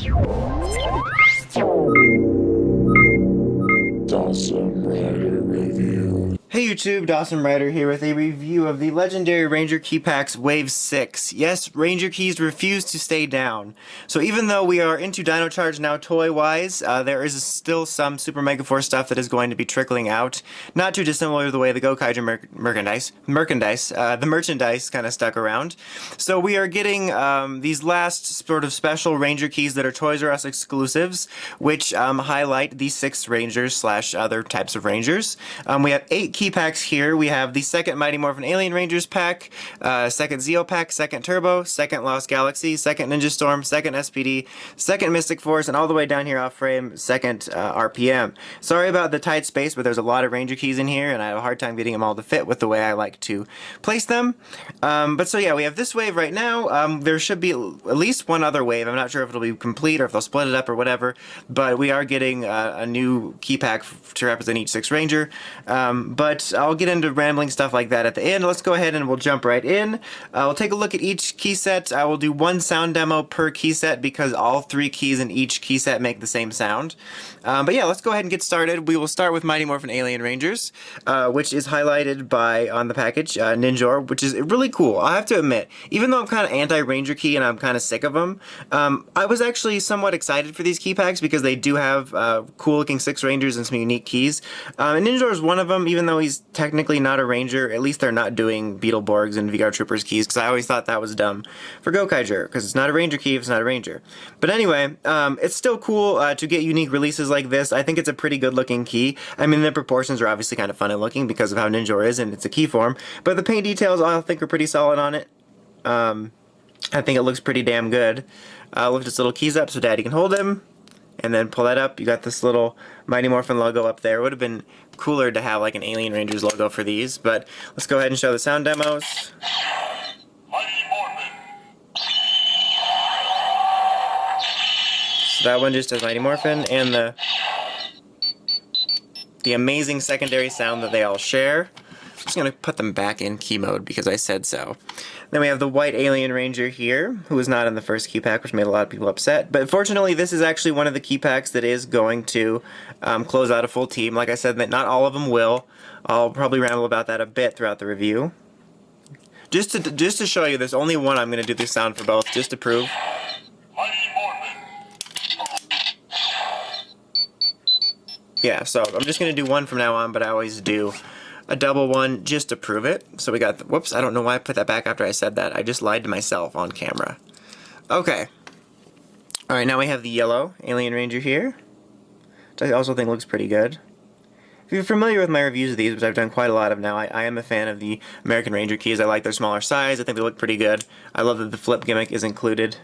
Dawson Rider Review. Hey YouTube, Dawson Rider here with a review of the Legendary Ranger Key Packs Wave 6. Yes, Ranger Keys refuse to stay down. So even though we are into Dino Charge now toy-wise, there is still some Super Megaforce stuff that is going to be trickling out. Not too dissimilar to the way the Gokaiger the merchandise kind of stuck around. So we are getting these last sort of special Ranger Keys that are Toys R Us exclusives, which highlight the 6 Rangers / other types of Rangers. We have 8 key packs here. We have the second Mighty Morphin Alien Rangers pack, second Zeo pack, second Turbo, second Lost Galaxy, second Ninja Storm, second SPD, second Mystic Force, and all the way down here off frame, second RPM. Sorry about the tight space, but there's a lot of Ranger keys in here, and I have a hard time getting them all to fit with the way I like to place them. But so yeah, we have this wave right now. There should be at least one other wave. I'm not sure if it'll be complete or if they'll split it up or whatever, but we are getting a new key pack to represent each 6 Ranger. But I'll get into rambling stuff like that at the end. Let's go ahead and we'll jump right in. We'll take a look at each key set. I will do one sound demo per key set because all 3 keys in each key set make the same sound. But yeah, let's go ahead and get started. We will start with Mighty Morphin Alien Rangers, which is highlighted by, on the package, Ninjor, which is really cool. I have to admit, even though I'm kind of anti-Ranger key and I'm kind of sick of them, I was actually somewhat excited for these key packs because they do have cool-looking 6 Rangers and some unique keys. And Ninjor is one of them, even though he's technically not a Ranger. At least they're not doing Beetleborgs and VR Troopers keys, because I always thought that was dumb for Gokaiger, because it's not a Ranger key if it's not a Ranger. But anyway, it's still cool to get unique releases like this. I think it's a pretty good looking key. I mean, the proportions are obviously kind of funny looking because of how Ninjor is and it's a key form, but the paint details I think are pretty solid on it. I think it looks pretty damn good. Lift its little keys up so Daddy can hold him. And then pull that up, you got this little Mighty Morphin logo up there. It would have been cooler to have like an Alien Rangers logo for these, but let's go ahead and show the sound demos. Mighty Morphin. So that one just does Mighty Morphin, and the amazing secondary sound that they all share. I'm just going to put them back in key mode because I said so. Then we have the white Alien Ranger here, who was not in the first key pack, which made a lot of people upset. But fortunately, this is actually one of the key packs that is going to close out a full team. Like I said, that not all of them will. I'll probably ramble about that a bit throughout the review. Just to show you, there's only one I'm going to do the sound for both, just to prove. Mighty Morphin. Yeah, so I'm just going to do one from now on, but I always do a double one just to prove it. So we got, whoops, I don't know why I put that back after I said that. I just lied to myself on camera. Okay. Alright, now we have the yellow Alien Ranger here, which I also think looks pretty good. If you're familiar with my reviews of these, which I've done quite a lot of now, I am a fan of the American Ranger keys. I like their smaller size. I think they look pretty good. I love that the flip gimmick is included.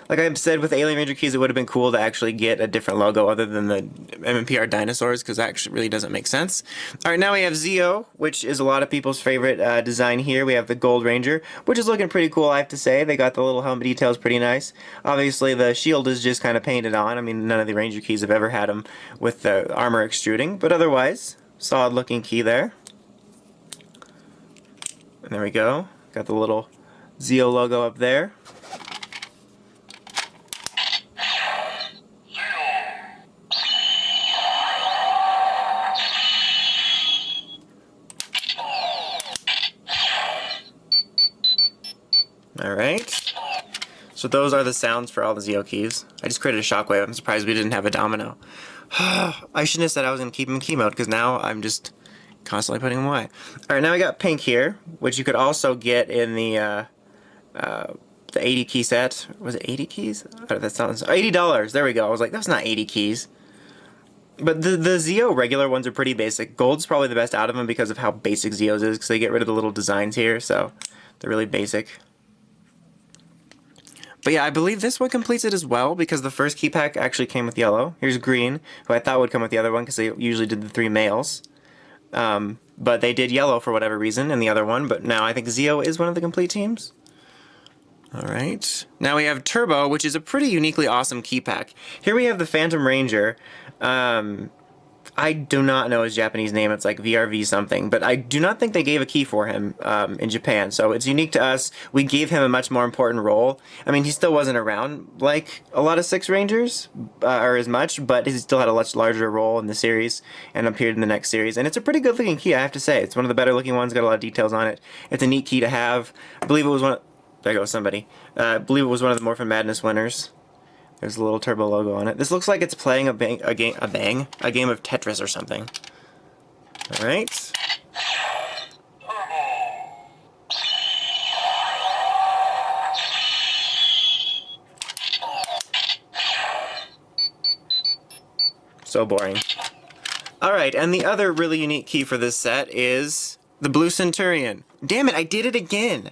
Like I've said with Alien Ranger keys, it would have been cool to actually get a different logo other than the MMPR dinosaurs, because that actually really doesn't make sense. Alright, now we have Zeo, which is a lot of people's favorite design here. We have the Gold Ranger, which is looking pretty cool, I have to say. They got the little helmet details pretty nice. Obviously, the shield is just kind of painted on. I mean, none of the Ranger keys have ever had them with the armor extruding, but otherwise, solid looking key there. And there we go. Got the little Zeo logo up there. Alright, so those are the sounds for all the Zeo keys. I just created a shockwave. I'm surprised we didn't have a domino. I shouldn't have said I was going to keep them in key mode, because now I'm just constantly putting them away. Alright, now we got pink here, which you could also get in the 80 key set. Was it 80 keys? Oh, that sounds $80. There we go. I was like, that's not 80 keys. But the Zeo regular ones are pretty basic. Gold's probably the best out of them because of how basic Zeo's is, because they get rid of the little designs here, so they're really basic. But yeah, I believe this one completes it as well, because the first key pack actually came with yellow. Here's green, who I thought would come with the other one, because they usually did the 3 males. But they did yellow for whatever reason in the other one, but now I think Zeo is one of the complete teams. Alright, now we have Turbo, which is a pretty uniquely awesome key pack. Here we have the Phantom Ranger. I do not know his Japanese name. It's like VRV something, but I do not think they gave a key for him in Japan. So it's unique to us. We gave him a much more important role. I mean, he still wasn't around like a lot of Six Rangers or as much, but he still had a much larger role in the series and appeared in the next series. And it's a pretty good looking key, I have to say. It's one of the better looking ones. Got a lot of details on it. It's a neat key to have. I believe it was one. There goes somebody. I believe it was one of the Morphin Madness winners. There's a little turbo logo on it. This looks like it's playing a game of Tetris or something. All right. So boring. All right, and the other really unique key for this set is the Blue Centurion. Damn it, I did it again.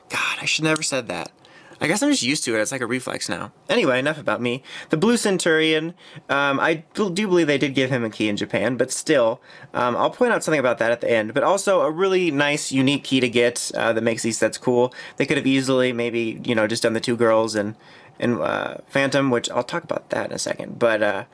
God, I should never said that. I guess I'm just used to it. It's like a reflex now. Anyway, enough about me. The Blue Centurion, I do believe they did give him a key in Japan, but still, I'll point out something about that at the end. But also a really nice, unique key to get that makes these sets cool. They could have easily maybe, you know, just done the two girls and Phantom, which I'll talk about that in a second. But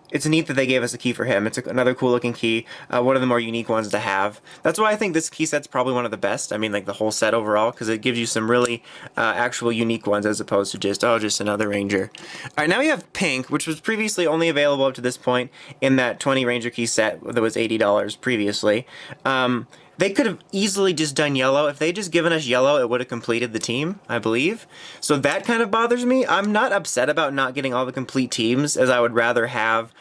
it's neat that they gave us a key for him. It's another cool looking key, one of the more unique ones to have. That's why I think this key set's probably one of the best. I mean, like the whole set overall, because it gives you some really actual unique ones as opposed to just another Ranger. All right, now we have Pink, which was previously only available up to this point in that 20 Ranger key set that was $80 previously. They could have easily just done yellow. If they just given us yellow, it would have completed the team, I believe. So that kind of bothers me. I'm not upset about not getting all the complete teams, as I would rather have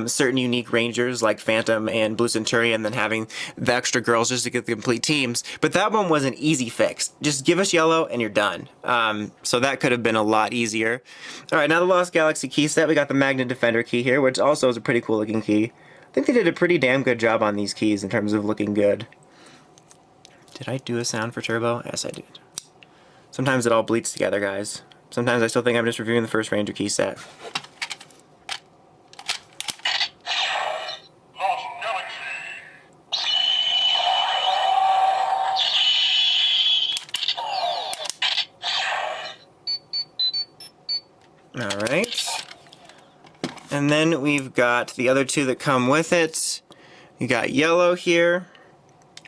certain unique Rangers like Phantom and Blue Centurion than having the extra girls just to get the complete teams. But that one was an easy fix. Just give us yellow and you're done. So that could have been a lot easier. All right, now the Lost Galaxy key set. We got the Magnet Defender key here, which also is a pretty cool looking key. I think they did a pretty damn good job on these keys in terms of looking good. Did I do a sound for Turbo? Yes, I did. Sometimes it all bleeds together, guys. Sometimes I still think I'm just reviewing the first Ranger key set. Lost Galaxy. Alright. And then we've got the other two that come with it. You got yellow here.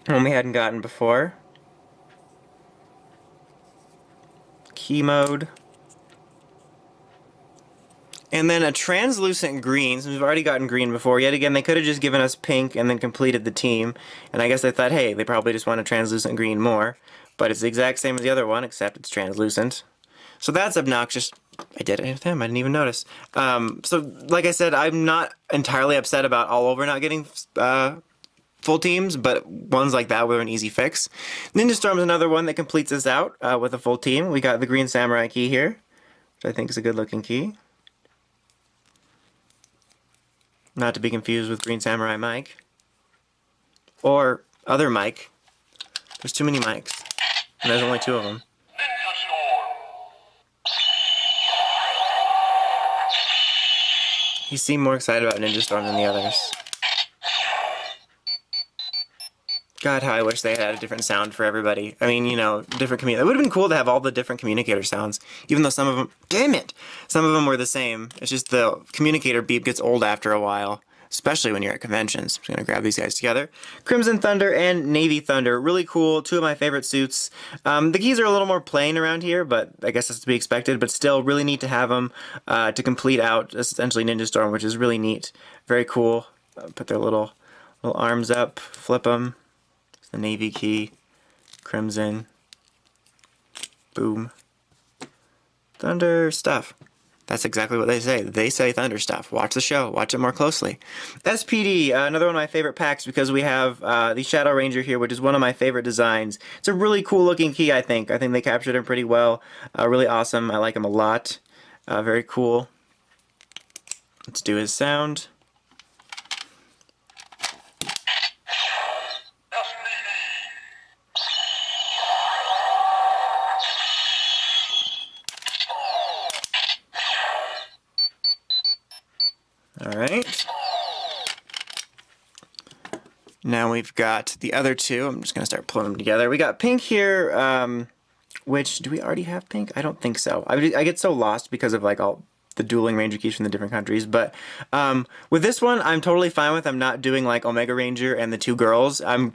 One we hadn't gotten before. Key mode. And then a translucent green, since we've already gotten green before. Yet again, they could have just given us pink and then completed the team. And I guess they thought, hey, they probably just want a translucent green more. But it's the exact same as the other one, except it's translucent. So that's obnoxious. I did it with him, I didn't even notice. So, like I said, I'm not entirely upset about all over not getting full teams, but ones like that were an easy fix. Ninja Storm's another one that completes us out with a full team. We got the Green Samurai key here, which I think is a good looking key. Not to be confused with Green Samurai Mike. Or other Mike. There's too many Mikes. And there's only two of them. Ninja Storm. He seemed more excited about Ninja Storm than the others. God, how I wish they had a different sound for everybody. I mean, you know, different It would have been cool to have all the different communicator sounds, even though some of them, damn it, some of them were the same. It's just the communicator beep gets old after a while, especially when you're at conventions. I'm just gonna grab these guys together. Crimson Thunder and Navy Thunder, really cool. Two of my favorite suits. The keys are a little more plain around here, but I guess that's to be expected. But still, really neat to have them to complete out essentially Ninja Storm, which is really neat. Very cool. Put their little arms up, flip them. The Navy key, Crimson, boom, Thunder stuff. That's exactly what they say. They say Thunder stuff. Watch the show. Watch it more closely. SPD, another one of my favorite packs because we have the Shadow Ranger here, which is one of my favorite designs. It's a really cool looking key, I think. I think they captured him pretty well. Really awesome. I like him a lot. Very cool. Let's do his sound. Alright. Now we've got the other two. I'm just going to start pulling them together. We got Pink here, which, do we already have Pink? I don't think so. I get so lost because of like all the dueling Ranger keys from the different countries. But with this one, I'm totally fine with. I'm not doing like Omega Ranger and the 2 girls. I'm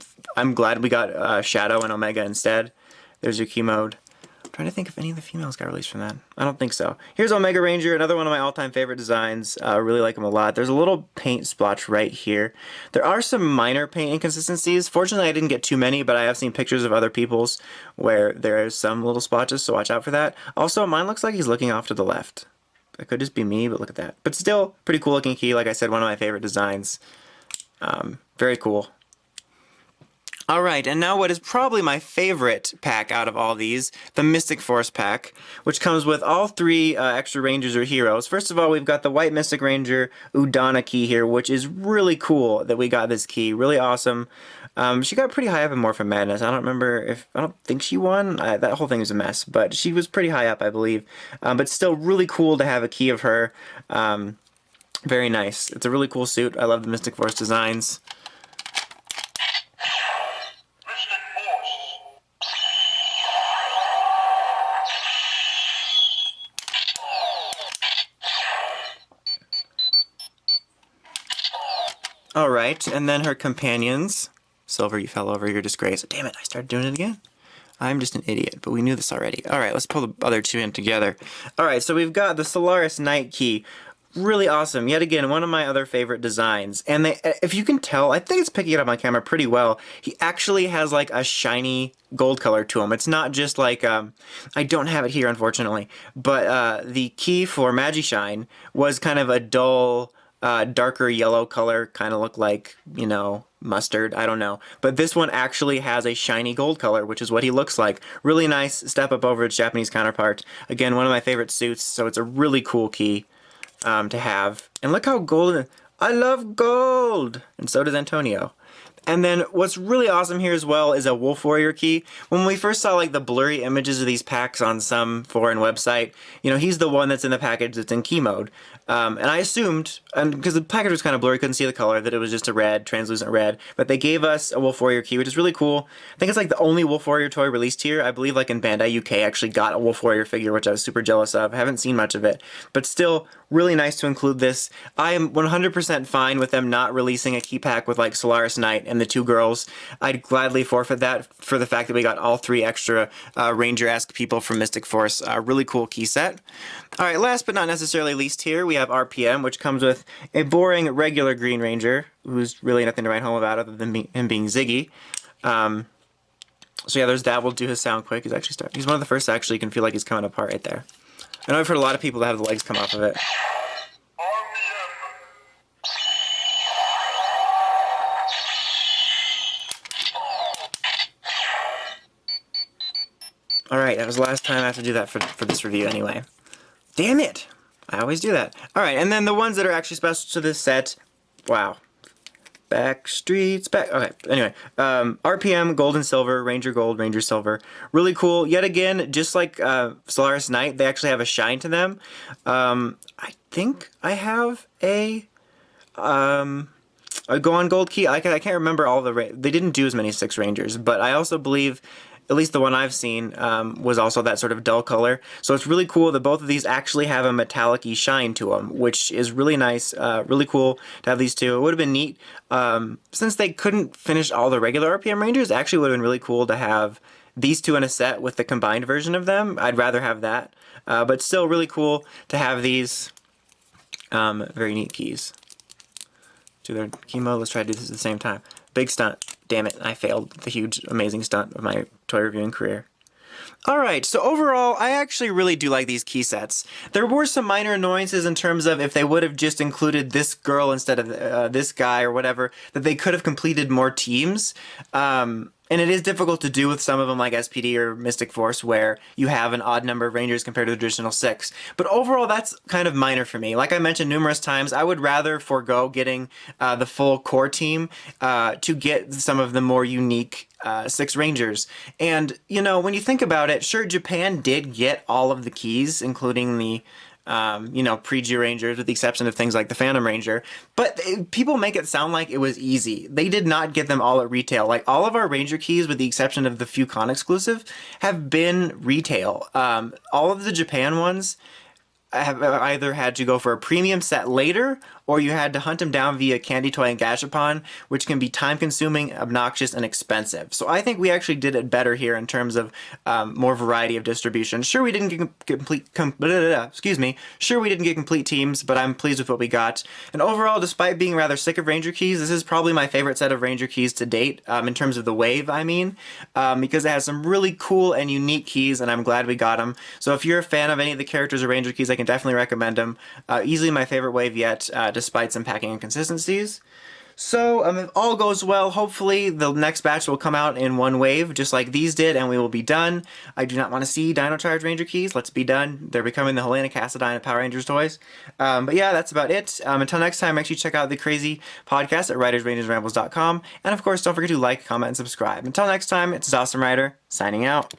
glad we got Shadow and Omega instead. There's your key mode. I'm trying to think if any of the females got released from that. I don't think so. Here's Omega Ranger, another one of my all-time favorite designs. I really like him a lot. There's a little paint splotch right here. There are some minor paint inconsistencies. Fortunately, I didn't get too many, but I have seen pictures of other people's where there is some little splotches, so watch out for that. Also, mine looks like he's looking off to the left. It could just be me, but look at that. But still, pretty cool looking key. Like I said, one of my favorite designs. Very cool. Alright, and now what is probably my favorite pack out of all these, the Mystic Force pack, which comes with all 3 extra Rangers or heroes. First of all, we've got the White Mystic Ranger Udana key here, which is really cool that we got this key. Really awesome. She got pretty high up in Morphin Madness. I don't think she won. That whole thing was a mess, but she was pretty high up, I believe. But still really cool to have a key of her. Very nice. It's a really cool suit. I love the Mystic Force designs. Alright, and then her companions. Silver, you fell over your disgrace. Damn it, I started doing it again. I'm just an idiot, but we knew this already. Alright, let's pull the other 2 in together. Alright, so we've got the Solaris Knight key. Really awesome. Yet again, one of my other favorite designs. And if you can tell, I think it's picking it up on camera pretty well. He actually has like a shiny gold color to him. It's not just like, I don't have it here unfortunately, but the key for Magishine was kind of a dull, darker yellow color, kind of look like, you know, mustard, I don't know. But this one actually has a shiny gold color, which is what he looks like. Really nice step up over its Japanese counterpart. Again, one of my favorite suits, so it's a really cool key to have. And look how golden, I love gold! And so does Antonio. And then what's really awesome here as well is a Wolf Warrior key. When we first saw like the blurry images of these packs on some foreign website, you know, he's the one that's in the package that's in key mode. And I assumed, and because the package was kind of blurry, couldn't see the color, that it was just a red, translucent red. But they gave us a Wolf Warrior key, which is really cool. I think it's like the only Wolf Warrior toy released here. I believe like in Bandai UK actually got a Wolf Warrior figure, which I was super jealous of. I haven't seen much of it. But still, really nice to include this. I am 100% fine with them not releasing a key pack with like Solaris Knight and the 2 girls. I'd gladly forfeit that for the fact that we got all 3 extra Ranger-esque people from Mystic Force. Really cool key set. Alright, last but not necessarily least here, we have RPM, which comes with a boring regular Green Ranger, who's really nothing to write home about other than him being Ziggy. So yeah, there's that. We'll do his sound quick. He's one of the first actually, you can feel like he's coming apart right there. I know I've heard a lot of people that have the legs come off of it. Alright, that was the last time I have to do that for this review anyway. Damn it! I always do that. Alright, and then the ones that are actually special to this set, wow. Backstreets, okay, anyway, RPM, Gold and Silver, Ranger Gold, Ranger Silver. Really cool. Yet again, just like Solaris Knight, they actually have a shine to them. I think I have a Go on Gold key. I can't remember all the... They didn't do as many 6 Rangers, but I also believe... At least the one I've seen was also that sort of dull color. So it's really cool that both of these actually have a metallic-y shine to them, which is really nice, really cool to have these 2. It would have been neat. Since they couldn't finish all the regular RPM Rangers, it actually would have been really cool to have these 2 in a set with the combined version of them. I'd rather have that. But still really cool to have these very neat keys. Do their key mode. Let's try to do this at the same time. Big stunt. Damn it, I failed the huge, amazing stunt of my toy reviewing career. Alright, so overall, I actually really do like these key sets. There were some minor annoyances in terms of if they would have just included this girl instead of this guy or whatever, that they could have completed more teams. And it is difficult to do with some of them like SPD or Mystic Force where you have an odd number of Rangers compared to the traditional 6. But overall, that's kind of minor for me. Like I mentioned numerous times, I would rather forego getting the full core team to get some of the more unique 6 Rangers. And, you know, when you think about it, sure, Japan did get all of the keys, including the you know, pre-G Rangers, with the exception of things like the Phantom Ranger. But people make it sound like it was easy. They did not get them all at retail. Like, all of our Ranger keys, with the exception of the few con exclusive, have been retail. All of the Japan ones, have either had to go for a premium set later, or you had to hunt them down via Candy Toy and Gashapon, which can be time-consuming, obnoxious, and expensive. So I think we actually did it better here in terms of more variety of distribution. Sure, we didn't get Sure, we didn't get complete teams, but I'm pleased with what we got. And overall, despite being rather sick of Ranger keys, this is probably my favorite set of Ranger keys to date, in terms of the wave, I mean, because it has some really cool and unique keys, and I'm glad we got them. So if you're a fan of any of the characters or Ranger keys, I can definitely recommend them. Easily my favorite wave yet, despite some packing inconsistencies. So, if all goes well, hopefully the next batch will come out in one wave, just like these did, and we will be done. I do not want to see Dino Charge Ranger keys. Let's be done. They're becoming the Helena Cassadine of Power Rangers toys. But yeah, that's about it. Until next time, make sure you check out the crazy podcast at writersrangersrambles.com. And of course, don't forget to like, comment, and subscribe. Until next time, it's Awesome Rider, signing out.